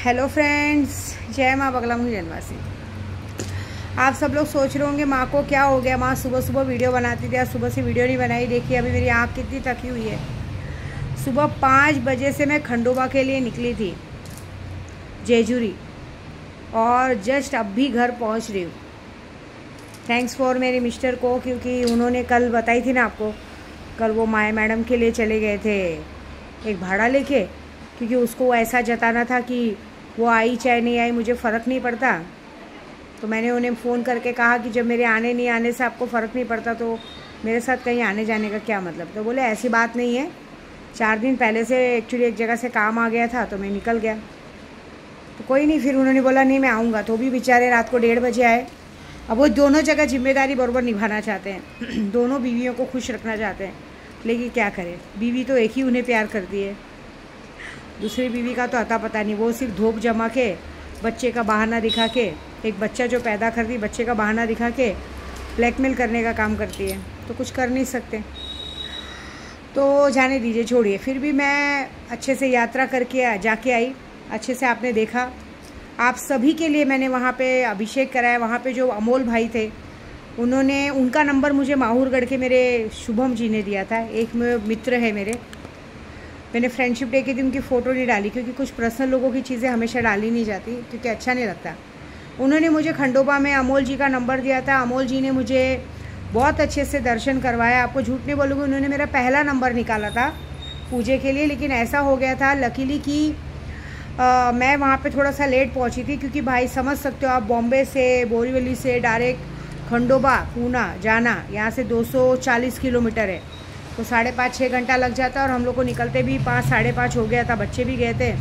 Hello friends, जय माँ बगलामुखी जनवासी। आप सब लोग सोच रहे होंगे माँ को क्या हो गया, माँ सुबह सुबह वीडियो बनाती थी, आज सुबह से वीडियो नहीं बनाई। देखिए अभी मेरी आँख कितनी थकी हुई है। सुबह 5 बजे से मैं खंडोबा के लिए निकली थी जेजुरी, और जस्ट अब भी घर पहुँच रही हूँ। थैंक्स फॉर मेरे मिस्टर को, क्योंकि उन्होंने कल बताई थी ना आपको, कल वो माया मैडम के लिए चले गए थे एक भाड़ा लेके, क्योंकि उसको ऐसा जताना था कि वो आई चाहे नहीं आई मुझे फ़र्क नहीं पड़ता। तो मैंने उन्हें फ़ोन करके कहा कि जब मेरे आने नहीं आने से आपको फ़र्क नहीं पड़ता तो मेरे साथ कहीं आने जाने का क्या मतलब। तो बोले ऐसी बात नहीं है, 4 दिन पहले से एक्चुअली एक जगह से काम आ गया था तो मैं निकल गया। तो कोई नहीं, फिर उन्होंने बोला नहीं मैं आऊँगा। तो भी बेचारे रात को 1:30 बजे आए। अब वो दोनों जगह जिम्मेदारी बराबर निभाना चाहते हैं, दोनों बीवियों को खुश रखना चाहते हैं, लेकिन क्या करें, बीवी तो एक ही उन्हें प्यार करती है, दूसरी बीवी का तो अता पता नहीं। वो सिर्फ धूप जमा के, बच्चे का बहाना दिखा के, एक बच्चा जो पैदा कर दी बच्चे का बहाना दिखा के ब्लैकमेल करने का काम करती है। तो कुछ कर नहीं सकते, तो जाने दीजिए, छोड़िए। फिर भी मैं अच्छे से यात्रा करके जाके आई, अच्छे से आपने देखा। आप सभी के लिए मैंने वहाँ पे अभिषेक कराया। वहाँ पे जो अमोल भाई थे उन्होंने, उनका नंबर मुझे माहौरगढ़ के मेरे शुभम जी ने दिया था, एक मित्र है मेरे। मैंने फ्रेंडशिप डे के दिन उनकी फ़ोटो नहीं डाली, क्योंकि कुछ पर्सनल लोगों की चीज़ें हमेशा डाली नहीं जाती, क्योंकि अच्छा नहीं लगता। उन्होंने मुझे खंडोबा में अमोल जी का नंबर दिया था। अमोल जी ने मुझे बहुत अच्छे से दर्शन करवाया। आपको झूठ नहीं बोलूँगी, उन्होंने मेरा पहला नंबर निकाला था पूजे के लिए, लेकिन ऐसा हो गया था लकीली कि मैं वहाँ पे थोड़ा सा लेट पहुँची थी, क्योंकि भाई समझ सकते हो आप, बॉम्बे से, बोरीवली से डायरेक्ट खंडोबा पूना जाना, यहाँ से 240 किलोमीटर है, तो 5.5-6 घंटा लग जाता है। और हम लोग को निकलते भी 5 साढ़े 5 हो गया था, बच्चे भी गए थे।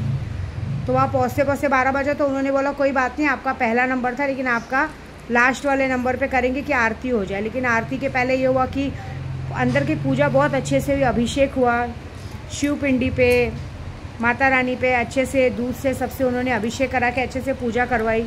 तो वहाँ पहुँचते 12 बजे। तो उन्होंने बोला कोई बात नहीं, आपका पहला नंबर था, लेकिन आपका लास्ट वाले नंबर पे करेंगे कि आरती हो जाए। लेकिन आरती के पहले ये हुआ कि अंदर की पूजा बहुत अच्छे से हुई, अभिषेक हुआ शिव पिंडी पे, माता रानी पे, अच्छे से दूध से सबसे उन्होंने अभिषेक करा के अच्छे से पूजा करवाई,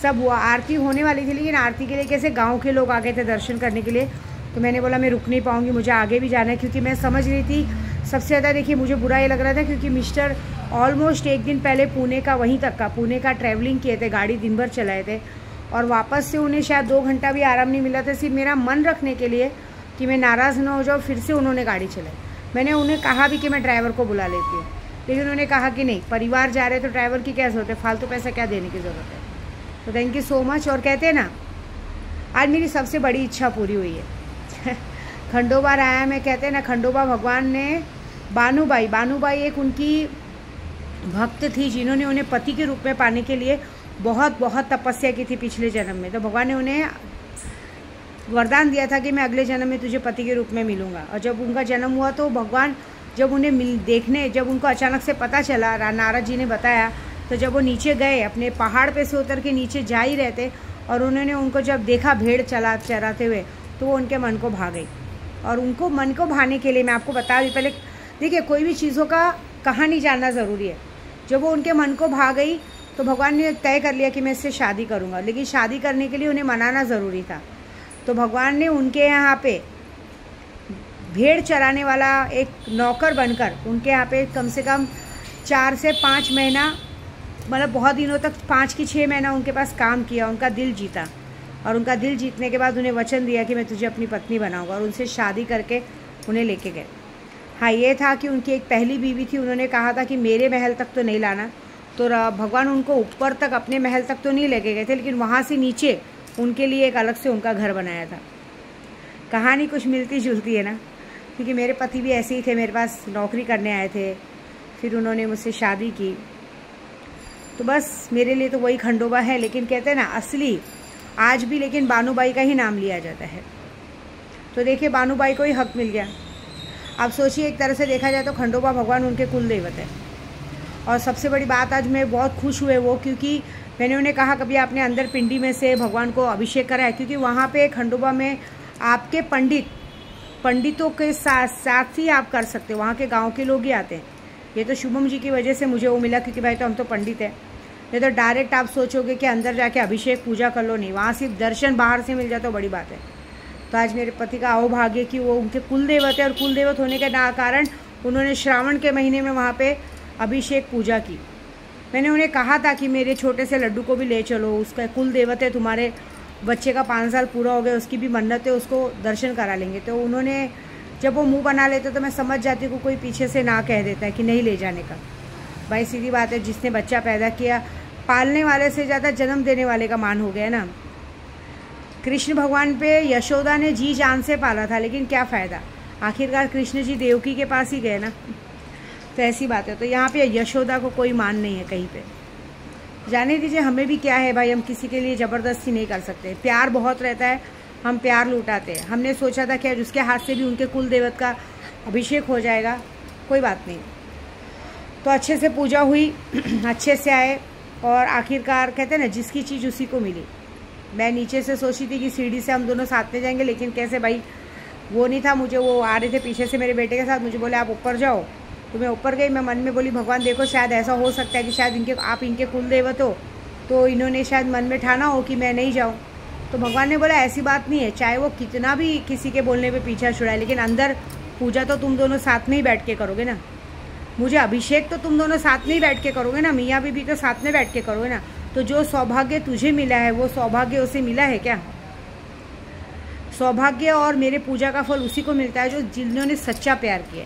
सब हुआ। आरती होने वाली थी, लेकिन आरती के लिए कैसे गाँव के लोग आ गए थे दर्शन करने के लिए, तो मैंने बोला मैं रुक नहीं पाऊँगी, मुझे आगे भी जाना है, क्योंकि मैं समझ रही थी सबसे ज़्यादा। देखिए मुझे बुरा ये लग रहा था, क्योंकि मिस्टर ऑलमोस्ट एक दिन पहले पुणे का, वहीं तक का पुणे का ट्रैवलिंग किए थे, गाड़ी दिन भर चलाए थे, और वापस से उन्हें शायद 2 घंटा भी आराम नहीं मिला था, सिर्फ मेरा मन रखने के लिए कि मैं नाराज़ ना हो जाऊँ। फिर से उन्होंने गाड़ी चलाई। मैंने उन्हें कहा भी कि मैं ड्राइवर को बुला लेती हूँ, लेकिन उन्होंने कहा कि नहीं, परिवार जा रहे तो ड्राइवर की क्या ज़रूरत है, फालतू पैसा क्या देने की ज़रूरत है। तो थैंक यू सो मच। और कहते हैं ना, आज मेरी सबसे बड़ी इच्छा पूरी हुई है। खंडोबा आया मैं, कहते हैं ना, खंडोबा भगवान ने बानूबाई एक उनकी भक्त थी, जिन्होंने उन्हें पति के रूप में पाने के लिए बहुत बहुत तपस्या की थी पिछले जन्म में। तो भगवान ने उन्हें वरदान दिया था कि मैं अगले जन्म में तुझे पति के रूप में मिलूंगा। और जब उनका जन्म हुआ तो भगवान जब उन्हें जब उनको अचानक से पता चला, नारद जी ने बताया, तो जब वो नीचे गए, अपने पहाड़ पे से उतर के नीचे जा ही रहते, और उन्होंने उनको जब देखा भेड़ चराते हुए, तो वो उनके मन को भा गई। और उनको मन को भाने के लिए मैं आपको बता दी, पहले देखिए कोई भी चीज़ों का कहानी जानना ज़रूरी है। जब वो उनके मन को भा गई तो भगवान ने तय कर लिया कि मैं इससे शादी करूँगा, लेकिन शादी करने के लिए उन्हें मनाना ज़रूरी था। तो भगवान ने उनके यहाँ पे भेड़ चराने वाला एक नौकर बनकर उनके यहाँ पे कम से कम 4 से 5 महीना, मतलब बहुत दिनों तक, 5 की 6 महीना उनके पास काम किया, उनका दिल जीता। और उनका दिल जीतने के बाद उन्हें वचन दिया कि मैं तुझे अपनी पत्नी बनाऊंगा, और उनसे शादी करके उन्हें लेके गए। हाँ, ये था कि उनकी एक पहली बीवी थी, उन्होंने कहा था कि मेरे महल तक तो नहीं लाना, तो भगवान उनको ऊपर तक अपने महल तक तो नहीं लेके गए थे, लेकिन वहाँ से नीचे उनके लिए एक अलग से उनका घर बनाया था। कहानी कुछ मिलती जुलती है ना, क्योंकि मेरे पति भी ऐसे ही थे, मेरे पास नौकरी करने आए थे, फिर उन्होंने मुझसे शादी की। तो बस मेरे लिए तो वही खंडोबा है। लेकिन कहते हैं ना, असली आज भी लेकिन बानूबाई का ही नाम लिया जाता है। तो देखिए बानूबाई को ही हक मिल गया। आप सोचिए, एक तरह से देखा जाए तो खंडोबा भगवान उनके कुल देवत है। और सबसे बड़ी बात, आज मैं बहुत खुश हुए वो, क्योंकि मैंने उन्हें कहा कभी आपने अंदर पिंडी में से भगवान को अभिषेक करा है, क्योंकि वहाँ पे खंडोबा में आपके पंडितों के साथ ही आप कर सकते हो, वहाँ के गाँव के लोग ही आते हैं। ये तो शुभम जी की वजह से मुझे वो मिला, क्योंकि भाई तो हम तो पंडित हैं। नहीं तो डायरेक्ट आप सोचोगे कि अंदर जाके अभिषेक पूजा कर लो, नहीं, वहाँ सिर्फ दर्शन बाहर से मिल जाए तो बड़ी बात है। तो आज मेरे पति का अहोभाग्य कि वो उनके कुल देवत है, और कुल देवत होने के कारण उन्होंने श्रावण के महीने में वहाँ पे अभिषेक पूजा की। मैंने उन्हें कहा था कि मेरे छोटे से लड्डू को भी ले चलो, उसका कुल देवत है, तुम्हारे बच्चे का 5 साल पूरा हो गया, उसकी भी मन्नत है, उसको दर्शन करा लेंगे। तो उन्होंने जब वो मुंह बना लेते तो मैं समझ जाती हूँ कोई पीछे से ना कह देता है कि नहीं ले जाने का। भाई सीधी बात है, जिसने बच्चा पैदा किया, पालने वाले से ज़्यादा जन्म देने वाले का मान हो गया ना। कृष्ण भगवान पे यशोदा ने जी जान से पाला था, लेकिन क्या फ़ायदा, आखिरकार कृष्ण जी देवकी के पास ही गए ना। तो ऐसी बात है। तो यहाँ पे यशोदा को कोई मान नहीं है कहीं पे। जाने दीजिए, हमें भी क्या है भाई, हम किसी के लिए ज़बरदस्ती नहीं कर सकते। प्यार बहुत रहता है, हम प्यार लुटाते हैं। हमने सोचा था कि उसके हाथ से भी उनके कुल देवत का अभिषेक हो जाएगा, कोई बात नहीं। तो अच्छे से पूजा हुई, अच्छे से आए, और आखिरकार कहते हैं ना, जिसकी चीज़ उसी को मिली। मैं नीचे से सोची थी कि सीढ़ी से हम दोनों साथ में जाएंगे, लेकिन कैसे भाई, वो नहीं था। मुझे वो आ रहे थे पीछे से मेरे बेटे के साथ, मुझे बोले आप ऊपर जाओ, तो मैं ऊपर गई। मैं मन में बोली भगवान देखो, शायद ऐसा हो सकता है कि शायद आप इनके कुल देवत हो, तो इन्होंने शायद मन में ठाना हो कि मैं नहीं जाऊँ। तो भगवान ने बोला ऐसी बात नहीं है, चाहे वो कितना भी किसी के बोलने पे पीछा छुड़ाए, लेकिन अंदर पूजा तो तुम दोनों साथ में ही बैठ के करोगे ना। मुझे अभिषेक तो तुम दोनों साथ में ही बैठ के करोगे ना, मियाँ बीबी तो साथ में बैठ के करोगे ना। तो जो सौभाग्य तुझे मिला है वो सौभाग्य उसे मिला है क्या? सौभाग्य और मेरे पूजा का फल उसी को मिलता है जो जिन्होंने सच्चा प्यार किया।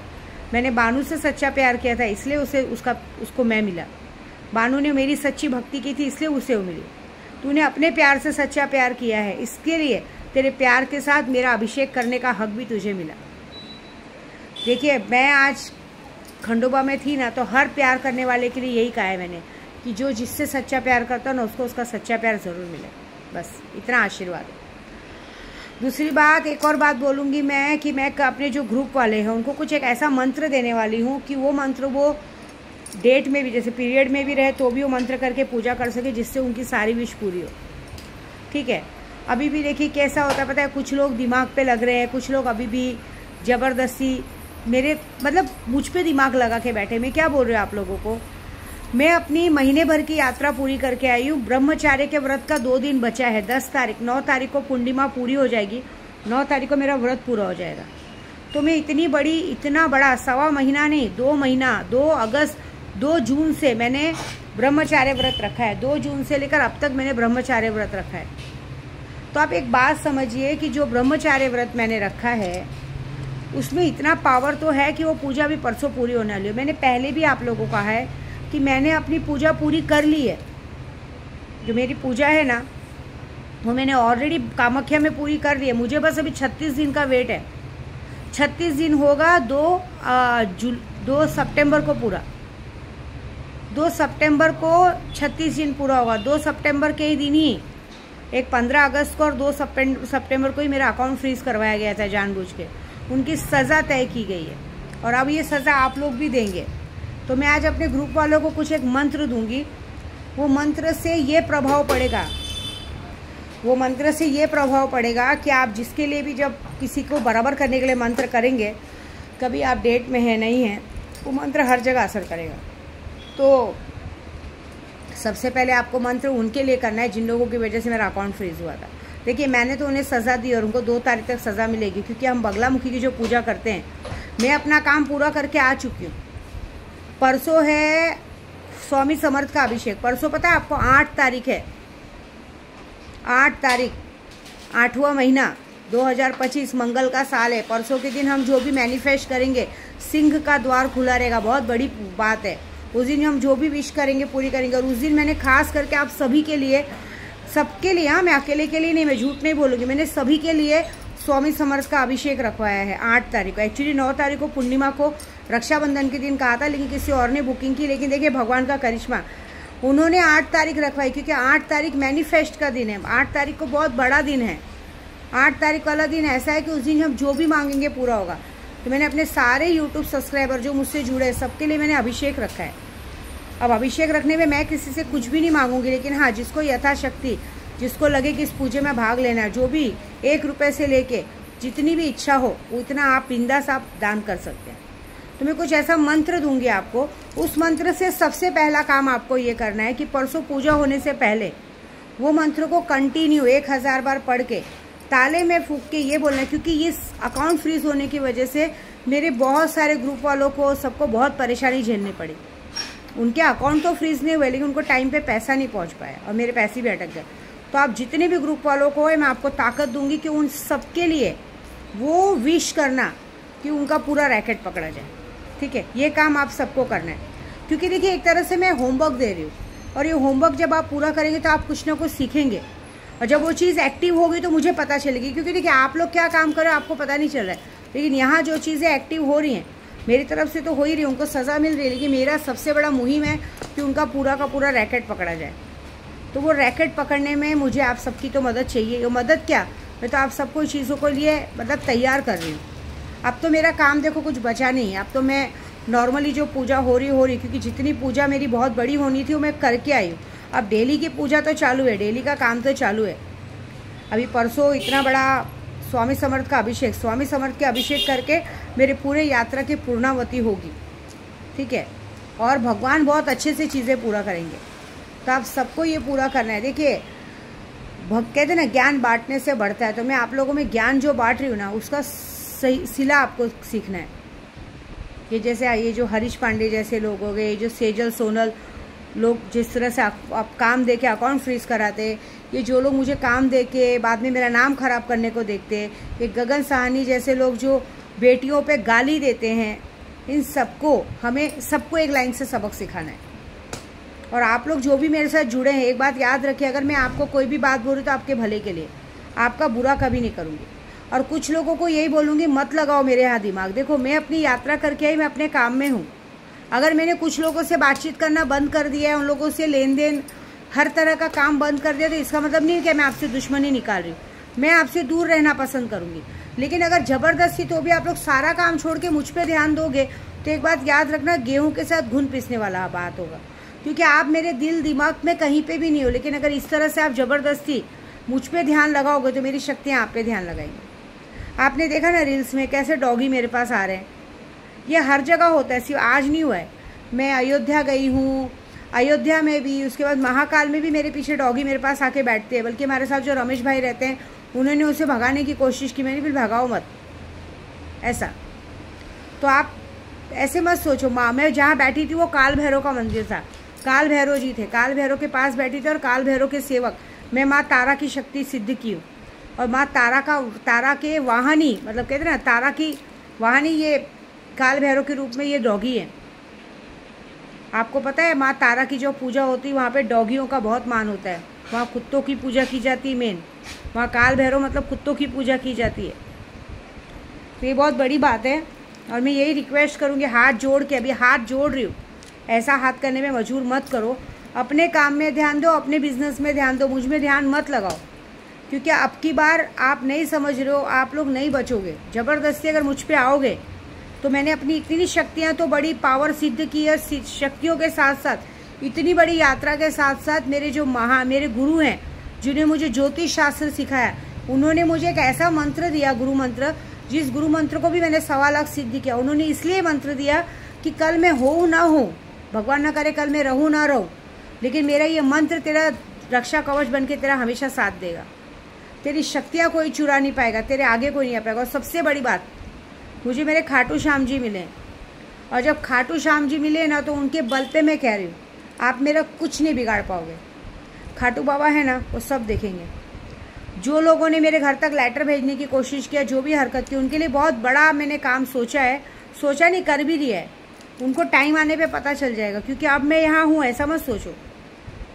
मैंने बानू से सच्चा प्यार किया था, इसलिए उसको मैं मिला। बानू ने मेरी सच्ची भक्ति की थी, इसलिए उसे वो मिली। तूने अपने प्यार से सच्चा प्यार किया है, इसके लिए तेरे प्यार के साथ मेरा अभिषेक करने का हक भी तुझे मिला। देखिए, मैं आज खंडोबा में थी ना, तो हर प्यार करने वाले के लिए यही कहा है मैंने कि जो जिससे सच्चा प्यार करता है ना, उसको उसका सच्चा प्यार ज़रूर मिले। बस इतना आशीर्वाद है। दूसरी बात, एक और बात बोलूँगी मैं कि मैं अपने जो ग्रुप वाले हैं उनको कुछ एक ऐसा मंत्र देने वाली हूँ कि वो मंत्र वो डेट में भी, जैसे पीरियड में भी रहे तो भी वो मंत्र करके पूजा कर सके, जिससे उनकी सारी विश पूरी हो। ठीक है। अभी भी देखिए कैसा होता है पता है, कुछ लोग दिमाग पे लग रहे हैं, कुछ लोग अभी भी ज़बरदस्ती मेरे मतलब मुझ पे दिमाग लगा के बैठे। मैं क्या बोल रही हूँ आप लोगों को, मैं अपनी महीने भर की यात्रा पूरी करके आई हूँ। ब्रह्मचार्य के व्रत का 2 दिन बचा है, 10 तारीख, 9 तारीख को पूर्णिमा पूरी हो जाएगी, 9 तारीख को मेरा व्रत पूरा हो जाएगा। तो मैं इतना बड़ा 1.25 महीना नहीं, 2 महीना, 2 अगस्त 2 जून से मैंने ब्रह्मचार्य व्रत रखा है। 2 जून से लेकर अब तक मैंने ब्रह्मचार्य व्रत रखा है। तो आप एक बात समझिए कि जो ब्रह्मचार्य व्रत मैंने रखा है उसमें इतना पावर तो है कि वो पूजा भी परसों पूरी होने वाली है। मैंने पहले भी आप लोगों को कहा है कि मैंने अपनी पूजा पूरी कर ली है। जो मेरी पूजा है ना, वो मैंने ऑलरेडी कामाख्या में पूरी कर ली है। मुझे बस अभी 36 दिन का वेट है। 36 दिन होगा 2 सितंबर को पूरा। 2 सितंबर को 36 दिन पूरा होगा। 2 सितंबर के ही दिन ही, एक 15 अगस्त को और 2 सितंबर को ही मेरा अकाउंट फ्रीज करवाया गया था जानबूझ के। उनकी सज़ा तय की गई है और अब ये सज़ा आप लोग भी देंगे। तो मैं आज अपने ग्रुप वालों को कुछ एक मंत्र दूंगी। वो मंत्र से ये प्रभाव पड़ेगा कि आप जिसके लिए भी, जब किसी को बराबर करने के लिए मंत्र करेंगे, कभी आप डेट में है नहीं है, वो मंत्र हर जगह असर करेगा। तो सबसे पहले आपको मंत्र उनके लिए करना है जिन लोगों की वजह से मेरा अकाउंट फ्रीज हुआ था। देखिए, मैंने तो उन्हें सज़ा दी और उनको 2 तारीख तक सज़ा मिलेगी, क्योंकि हम बगलामुखी की जो पूजा करते हैं, मैं अपना काम पूरा करके आ चुकी हूँ। परसों है स्वामी समर्थ का अभिषेक। परसों पता है आपको 8 तारीख है, 8 तारीख, 8वां महीना 2025 मंगल का साल है। परसों के दिन हम जो भी मैनिफेस्ट करेंगे, सिंह का द्वार खुला रहेगा। बहुत बड़ी बात है। उस दिन हम जो भी विश करेंगे पूरी करेंगे। और उस दिन मैंने खास करके आप सभी के लिए, सबके लिए, हाँ, मैं अकेले के लिए नहीं, मैं झूठ नहीं बोलूँगी, मैंने सभी के लिए स्वामी समर्थ का अभिषेक रखवाया है 8 तारीख को। एक्चुअली 9 तारीख को पूर्णिमा को रक्षाबंधन के दिन कहा था, लेकिन किसी और ने बुकिंग की। लेकिन देखिए भगवान का करिश्मा, उन्होंने 8 तारीख रखवाई, क्योंकि 8 तारीख मैनिफेस्ट का दिन है। 8 तारीख को बहुत बड़ा दिन है। 8 तारीख वाला दिन ऐसा है कि उस दिन हम जो भी मांगेंगे पूरा होगा। तो मैंने अपने सारे यूट्यूब सब्सक्राइबर जो मुझसे जुड़े, सबके लिए मैंने अभिषेक रखा है। अब अभिषेक रखने में मैं किसी से कुछ भी नहीं मांगूंगी, लेकिन हाँ, जिसको यथाशक्ति, जिसको लगे कि इस पूजे में भाग लेना है, जो भी 1 रुपये से लेके जितनी भी इच्छा हो उतना आप बिंदास आप दान कर सकते हैं। तो मैं कुछ ऐसा मंत्र दूंगी आपको। उस मंत्र से सबसे पहला काम आपको ये करना है कि परसों पूजा होने से पहले वो मंत्र को कंटिन्यू 1000 बार पढ़ के ताले में फूंक के ये बोलना है, क्योंकि ये अकाउंट फ्रीज होने की वजह से मेरे बहुत सारे ग्रुप वालों को, सबको बहुत परेशानी झेलनी पड़ी। उनके अकाउंट तो फ्रीज नहीं हुए, लेकिन उनको टाइम पे पैसा नहीं पहुंच पाया और मेरे पैसे भी अटक गए। तो आप जितने भी ग्रुप वालों को है, मैं आपको ताकत दूंगी कि उन सबके लिए वो विश करना कि उनका पूरा रैकेट पकड़ा जाए। ठीक है, ये काम आप सबको करना है, क्योंकि देखिए एक तरह से मैं होमवर्क दे रही हूँ, और ये होमवर्क जब आप पूरा करेंगे तो आप कुछ ना कुछ सीखेंगे, और जब वो चीज़ एक्टिव होगी तो मुझे पता चलेगी। क्योंकि देखिए आप लोग क्या काम कर रहे हो आपको पता नहीं चल रहा है, लेकिन यहाँ जो चीज़ें एक्टिव हो रही हैं मेरी तरफ से तो हो ही रही है, उनको सज़ा मिल रही है, लेकिन मेरा सबसे बड़ा मुहिम है कि उनका पूरा का पूरा रैकेट पकड़ा जाए। तो वो रैकेट पकड़ने में मुझे आप सबकी तो मदद चाहिए। ये मदद क्या, मैं तो आप सबको चीज़ों को लिए मतलब तैयार कर रही हूँ। अब तो मेरा काम देखो कुछ बचा नहीं है, अब तो मैं नॉर्मली जो पूजा हो रही क्योंकि जितनी पूजा मेरी बहुत बड़ी होनी थी वो मैं करके आई हूँ। अब डेली की पूजा तो चालू है, डेली का काम तो चालू है। अभी परसों इतना बड़ा स्वामी समर्थ का अभिषेक, स्वामी समर्थ के अभिषेक करके मेरे पूरे यात्रा की पूर्णावती होगी। ठीक है, और भगवान बहुत अच्छे से चीज़ें पूरा करेंगे, तो आप सबको ये पूरा करना है। देखिए कहते हैं ना ज्ञान बांटने से बढ़ता है, तो मैं आप लोगों में ज्ञान जो बांट रही हूँ ना उसका सही सिला आपको सीखना है। ये जैसे ये जो हरीश पांडे जैसे लोग हो गए, जो सेजल सोनल लोग जिस तरह से आप काम दे के अकाउंट फ्रीज कराते, ये जो लोग मुझे काम दे के बाद में मेरा नाम खराब करने को देखते, ये गगन साहनी जैसे लोग जो बेटियों पे गाली देते हैं, इन सबको हमें सबको एक लाइन से सबक सिखाना है। और आप लोग जो भी मेरे साथ जुड़े हैं, एक बात याद रखिए, अगर मैं आपको कोई भी बात बोलूँ तो आपके भले के लिए, आपका बुरा कभी नहीं करूँगी। और कुछ लोगों को यही बोलूँगी मत लगाओ मेरे यहाँ दिमाग। देखो मैं अपनी यात्रा करके आई, मैं अपने काम में हूँ। अगर मैंने कुछ लोगों से बातचीत करना बंद कर दिया है, उन लोगों से लेन देन हर तरह का काम बंद कर दिया, तो इसका मतलब नहीं कि मैं आपसे दुश्मनी निकाल रही हूँ। मैं आपसे दूर रहना पसंद करूँगी, लेकिन अगर ज़बरदस्ती तो भी आप लोग सारा काम छोड़ के मुझ पर ध्यान दोगे तो एक बात याद रखना, गेहूँ के साथ घुन पीसने वाला बात होगा। क्योंकि आप मेरे दिल दिमाग में कहीं पे भी नहीं हो, लेकिन अगर इस तरह से आप ज़बरदस्ती मुझ पे ध्यान लगाओगे तो मेरी शक्तियाँ आप पे ध्यान लगाएंगी। आपने देखा ना रील्स में कैसे डॉगी मेरे पास आ रहे हैं, ये हर जगह होता है, सिर्फ आज नहीं हुआ है। मैं अयोध्या गई हूँ, अयोध्या में भी, उसके बाद महाकाल में भी मेरे पीछे डॉगी मेरे पास आके बैठते हैं। बल्कि हमारे साथ जो रमेश भाई रहते हैं उन्होंने उसे भगाने की कोशिश की, मैंने फिर भगाओ मत ऐसा। तो आप ऐसे मत सोचो। माँ मैं जहाँ बैठी थी वो काल भैरव का मंदिर था, काल भैरव जी थे, काल भैरव के पास बैठी थी, और काल भैरव के सेवक मैं माँ तारा की शक्ति सिद्ध की हूँ। और माँ तारा के वाहनी, मतलब कहते हैं ना तारा की वाहनी, ये काल भैरव के रूप में ये डॉगी है। आपको पता है माँ तारा की जो पूजा होती है वहाँ पे डॉगियों का बहुत मान होता है, वहाँ कुत्तों की पूजा की जाती है मेन, वहाँ काल भैरव मतलब कुत्तों की पूजा की जाती है। तो ये बहुत बड़ी बात है, और मैं यही रिक्वेस्ट करूँगी हाथ जोड़ के, अभी हाथ जोड़ रही हूँ, ऐसा हाथ करने में मजबूर मत करो। अपने काम में ध्यान दो, अपने बिजनेस में ध्यान दो, मुझ में ध्यान मत लगाओ। क्योंकि अब की बार आप नहीं समझ रहे हो, आप लोग नहीं बचोगे। ज़बरदस्ती अगर मुझ पे आओगे तो मैंने अपनी इतनी शक्तियाँ तो बड़ी पावर सिद्ध की है, शक्तियों के साथ साथ इतनी बड़ी यात्रा के साथ साथ मेरे गुरु हैं जिन्हें मुझे ज्योतिष शास्त्र सिखाया, उन्होंने मुझे एक ऐसा मंत्र दिया, गुरु मंत्र, जिस गुरु मंत्र को भी मैंने 1.25 लाख सिद्ध किया। उन्होंने इसलिए मंत्र दिया कि कल मैं हो ना हो, भगवान ना करे कल मैं रहूँ ना रहूँ, लेकिन मेरा ये मंत्र तेरा रक्षा कवच बन के तेरा हमेशा साथ देगा। तेरी शक्तियाँ कोई चुरा नहीं पाएगा, तेरे आगे कोई नहीं आ पाएगा। और सबसे बड़ी बात, मुझे मेरे खाटू श्याम जी मिले, और जब खाटू श्याम जी मिले ना तो उनके बल पे मैं कह रही हूँ आप मेरा कुछ नहीं बिगाड़ पाओगे। खाटू बाबा है ना, वो सब देखेंगे। जो लोगों ने मेरे घर तक लेटर भेजने की कोशिश किया, जो भी हरकत की, उनके लिए बहुत बड़ा मैंने काम सोचा है, सोचा नहीं कर भी दिया है। उनको टाइम आने पे पता चल जाएगा, क्योंकि अब मैं यहाँ हूँ ऐसा मत सोचो।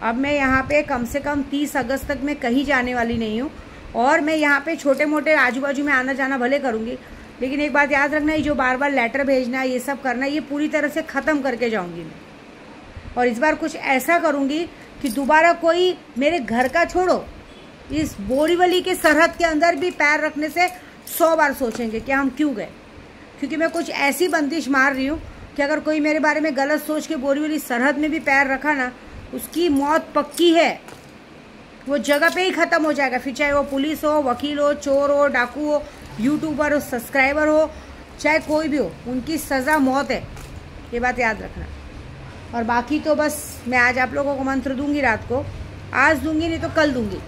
अब मैं यहाँ पे कम से कम 30 अगस्त तक मैं कहीं जाने वाली नहीं हूँ, और मैं यहाँ पे छोटे मोटे आजू बाजू में आना जाना भले करूँगी, लेकिन एक बात याद रखना, ये जो बार बार लेटर भेजना, ये सब करना, ये पूरी तरह से ख़त्म करके जाऊँगी मैं। और इस बार कुछ ऐसा करूँगी कि दोबारा कोई मेरे घर का छोड़ो, इस बोरीवली के सरहद के अंदर भी पैर रखने से 100 बार सोचेंगे कि हम क्यों गए। क्योंकि मैं कुछ ऐसी बंदिश मार रही हूँ कि अगर कोई मेरे बारे में गलत सोच के बोरीवली सरहद में भी पैर रखा ना, उसकी मौत पक्की है, वो जगह पे ही ख़त्म हो जाएगा। फिर चाहे वो पुलिस हो, वकील हो, चोर हो, डाकू हो, यूट्यूबर हो, सब्सक्राइबर हो, चाहे कोई भी हो, उनकी सज़ा मौत है, ये बात याद रखना। और बाकी तो बस मैं आज आप लोगों को मंत्र दूंगी, रात को, आज दूंगी नहीं तो कल दूंगी,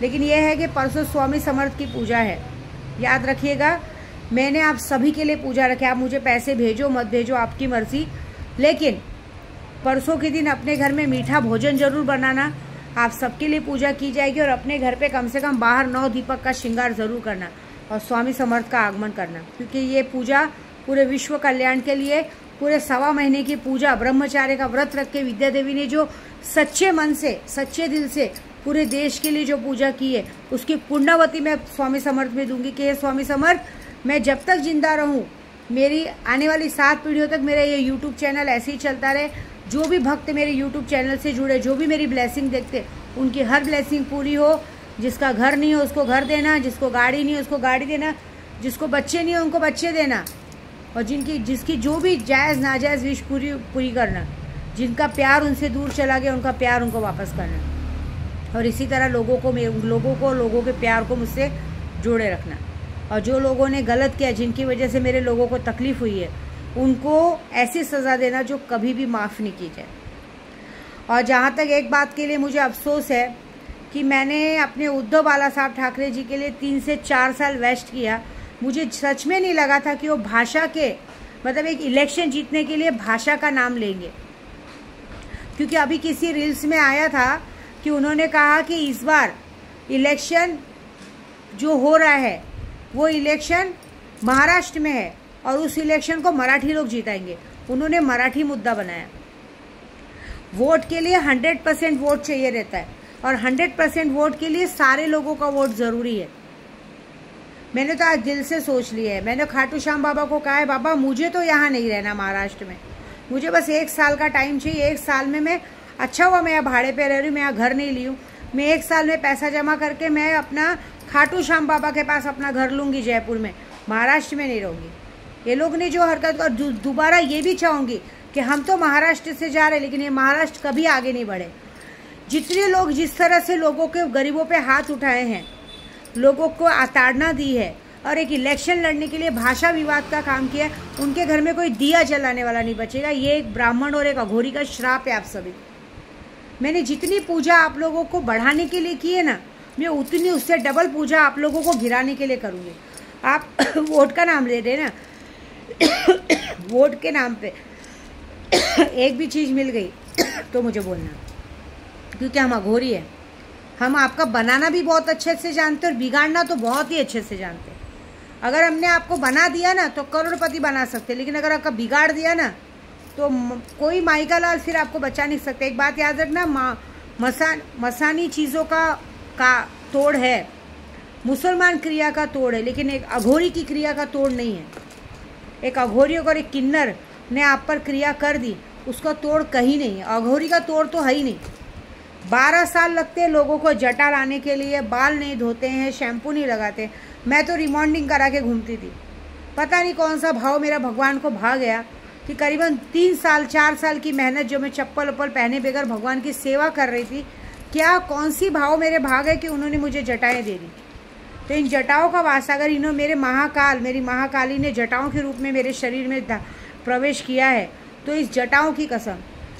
लेकिन यह है कि परसों स्वामी समर्थ की पूजा है, याद रखिएगा। मैंने आप सभी के लिए पूजा रखी, आप मुझे पैसे भेजो मत भेजो आपकी मर्जी, लेकिन परसों के दिन अपने घर में मीठा भोजन जरूर बनाना। आप सबके लिए पूजा की जाएगी और अपने घर पे कम से कम बाहर 9 दीपक का श्रृंगार जरूर करना और स्वामी समर्थ का आगमन करना, क्योंकि ये पूजा पूरे विश्व कल्याण के लिए पूरे 1.25 महीने की पूजा ब्रह्मचार्य का व्रत रख के विद्या देवी ने जो सच्चे मन से सच्चे दिल से पूरे देश के लिए जो पूजा की है, उसकी पुण्यवती मैं स्वामी समर्थ में दूंगी कि हे स्वामी समर्थ, मैं जब तक जिंदा रहूं, मेरी आने वाली 7 पीढ़ियों तक मेरा ये यूट्यूब चैनल ऐसे ही चलता रहे। जो भी भक्त मेरे यूट्यूब चैनल से जुड़े, जो भी मेरी ब्लेसिंग देखते, उनकी हर ब्लेसिंग पूरी हो। जिसका घर नहीं हो उसको घर देना, जिसको गाड़ी नहीं हो उसको गाड़ी देना, जिसको बच्चे नहीं हो उनको बच्चे देना, और जिसकी जो भी जायज़ नाजायज़ विश पूरी करना, जिनका प्यार उनसे दूर चला गया उनका प्यार उनको वापस करना, और इसी तरह लोगों के प्यार को मुझसे जोड़े रखना। और जो लोगों ने गलत किया, जिनकी वजह से मेरे लोगों को तकलीफ हुई है, उनको ऐसी सज़ा देना जो कभी भी माफ़ नहीं की जाए। और जहाँ तक एक बात के लिए मुझे अफसोस है कि मैंने अपने उद्धव बाला साहब ठाकरे जी के लिए 3 से 4 साल वेस्ट किया। मुझे सच में नहीं लगा था कि वो भाषा के मतलब एक इलेक्शन जीतने के लिए भाषा का नाम लेंगे, क्योंकि अभी किसी रील्स में आया था कि उन्होंने कहा कि इस बार इलेक्शन जो हो रहा है वो इलेक्शन महाराष्ट्र में है और उस इलेक्शन को मराठी लोग जीताएंगे। उन्होंने मराठी मुद्दा बनाया। वोट के लिए 100% वोट चाहिए रहता है और 100% वोट के लिए सारे लोगों का वोट ज़रूरी है। मैंने तो आज दिल से सोच लिया है। मैंने खाटू श्याम बाबा को कहा है, बाबा मुझे तो यहाँ नहीं रहना महाराष्ट्र में, मुझे बस 1 साल का टाइम चाहिए। 1 साल में मैं, अच्छा हुआ मैं यहाँ भाड़े पे रह रही हूँ, मैं यहाँ घर नहीं ली हूँ, मैं 1 साल में पैसा जमा करके मैं अपना खाटू श्याम बाबा के पास अपना घर लूँगी जयपुर में, महाराष्ट्र में नहीं रहूँगी। ये लोग ने जो हरकत, और दोबारा ये भी चाहूँगी कि हम तो महाराष्ट्र से जा रहे हैं लेकिन ये महाराष्ट्र कभी आगे नहीं बढ़े। जितने लोग जिस तरह से लोगों के गरीबों पे हाथ उठाए हैं, लोगों को ताड़ना दी है और एक इलेक्शन लड़ने के लिए भाषा विवाद का काम किया है, उनके घर में कोई दिया जलाने वाला नहीं बचेगा। ये एक ब्राह्मण और एक अघोरी का श्राप है आप सभी। मैंने जितनी पूजा आप लोगों को बढ़ाने के लिए की है ना, मैं उतनी उससे डबल पूजा आप लोगों को गिराने के लिए करूँगी। आप वोट का नाम ले रहे हैं ना, वोट के नाम पे एक भी चीज़ मिल गई तो मुझे बोलना, क्योंकि हम अघोरी हैं। हम आपका बनाना भी बहुत अच्छे से जानते हैं और बिगाड़ना तो बहुत ही अच्छे से जानते हैं। अगर हमने आपको बना दिया ना तो करोड़पति बना सकते, लेकिन अगर आपका बिगाड़ दिया ना तो कोई माई का लाल फिर आपको बचा नहीं सकते। एक बात याद रखना, मसानी चीज़ों का तोड़ है, मुसलमान क्रिया का तोड़ है, लेकिन एक अघोरी की क्रिया का तोड़ नहीं है। एक अघोरी और एक किन्नर ने आप पर क्रिया कर दी, उसका तोड़ कहीं नहीं है। अघोरी का तोड़ तो है ही नहीं। 12 साल लगते हैं लोगों को जटा लाने के लिए, बाल नहीं धोते हैं, शैम्पू नहीं लगाते। मैं तो रिमॉन्डिंग करा के घूमती थी। पता नहीं कौन सा भाव मेरा भगवान को भा गया कि करीबन 3 साल 4 साल की मेहनत जो मैं चप्पल वप्पल पहने बगैर भगवान की सेवा कर रही थी, क्या कौन सी भाव मेरे भाग है कि उन्होंने मुझे जटाएँ दे दी। तो इन जटाओं का वास, अगर इन्होंने मेरी महाकाली ने जटाओं के रूप में मेरे शरीर में प्रवेश किया है, तो इस जटाओं की कसम,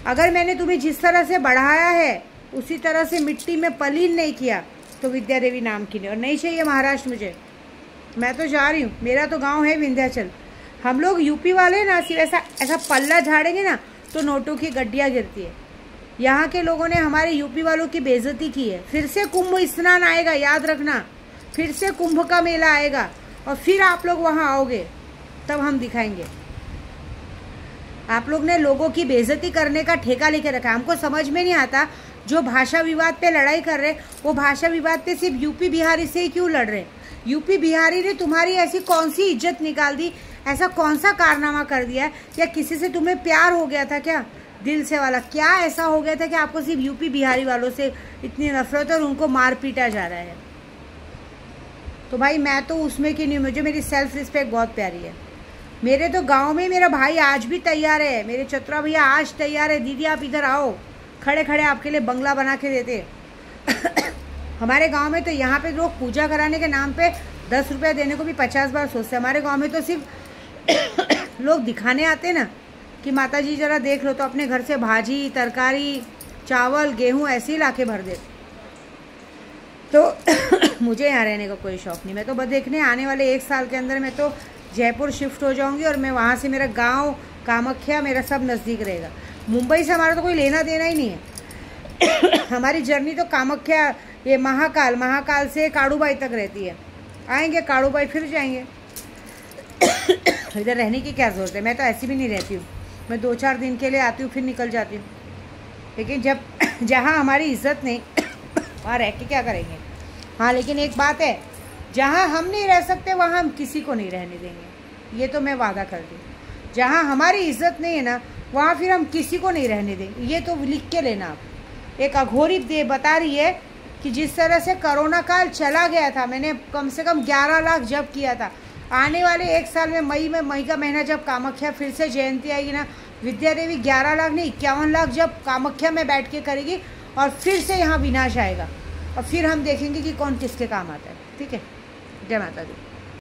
अगर मैंने तुम्हें जिस तरह से बढ़ाया है उसी तरह से मिट्टी में पलीन नहीं किया तो विद्या देवी नाम की नहीं। और नहीं चाहिए महाराष्ट्र मुझे, मैं तो जा रही हूँ। मेरा तो गांव है विंध्याचल। हम लोग यूपी वाले ना सिर्फ ऐसा पल्ला झाड़ेंगे ना तो नोटों की गड्डियाँ गिरती है। यहाँ के लोगों ने हमारे यूपी वालों की बेइज्जती की है। फिर से कुंभ स्नान आएगा, याद रखना, फिर से कुंभ का मेला आएगा और फिर आप लोग वहाँ आओगे, तब हम दिखाएंगे। आप लोग ने लोगों की बेइज्जती करने का ठेका लेके रखा। हमको समझ में नहीं आता, जो भाषा विवाद पे लड़ाई कर रहे, वो भाषा विवाद पे सिर्फ यूपी बिहारी से ही क्यों लड़ रहे। यूपी बिहारी ने तुम्हारी ऐसी कौन सी इज्जत निकाल दी, ऐसा कौन सा कारनामा कर दिया, या किसी से तुम्हें प्यार हो गया था क्या दिल से वाला? क्या ऐसा हो गया था कि आपको सिर्फ यूपी बिहारी वालों से इतनी नफरत और उनको मार पीटा जा रहा है? तो भाई मैं तो उसमें की नहीं, मुझे मेरी सेल्फ रिस्पेक्ट बहुत प्यारी है। मेरे तो गांव में मेरा भाई आज भी तैयार है, मेरे चतरा भैया आज तैयार है, दीदी आप इधर आओ, खड़े खड़े आपके लिए बंगला बना के देते। हमारे गांव में तो यहाँ पे लोग पूजा कराने के नाम पे 10 रुपया देने को भी 50 बार सोचते हैं। हमारे गांव में तो सिर्फ लोग दिखाने आते ना कि माता जी जरा देख लो, तो अपने घर से भाजी तरकारी चावल गेहूँ ऐसे ही ला के भर देते। तो मुझे यहाँ रहने का कोई शौक़ नहीं। मैं तो बस देखने आने वाले 1 साल के अंदर मैं तो जयपुर शिफ्ट हो जाऊंगी और मैं वहाँ से, मेरा गांव कामाख्या मेरा सब नज़दीक रहेगा। मुंबई से हमारा तो कोई लेना देना ही नहीं है। हमारी जर्नी तो कामाख्या, ये महाकाल से काड़ूबाई तक रहती है। आएंगे काड़ूबाई फिर जाएंगे। इधर रहने की क्या ज़रूरत है? मैं तो ऐसी भी नहीं रहती हूँ, मैं 2-4 दिन के लिए आती हूँ फिर निकल जाती हूँ। लेकिन जब जहाँ हमारी इज्जत नहीं, वहाँ रह के क्या करेंगे? हाँ, लेकिन एक बात है, जहाँ हम नहीं रह सकते वहाँ हम किसी को नहीं रहने देंगे, ये तो मैं वादा करती हूँ। जहाँ हमारी इज्जत नहीं है ना, वहाँ फिर हम किसी को नहीं रहने देंगे। ये तो लिख के लेना आप। एक अघोरी दे बता रही है कि जिस तरह से कोरोना काल चला गया था, मैंने कम से कम 11 लाख जब किया था। आने वाले 1 साल में मई का महीना जब कामाख्या फिर से जयंती आएगी ना, विद्या देवी 11 लाख नहीं 51 लाख जब कामाख्या में बैठ के करेगी, और फिर से यहाँ विनाश आएगा, और फिर हम देखेंगे कि कौन किसके काम आता है। ठीक है, जय माता दी।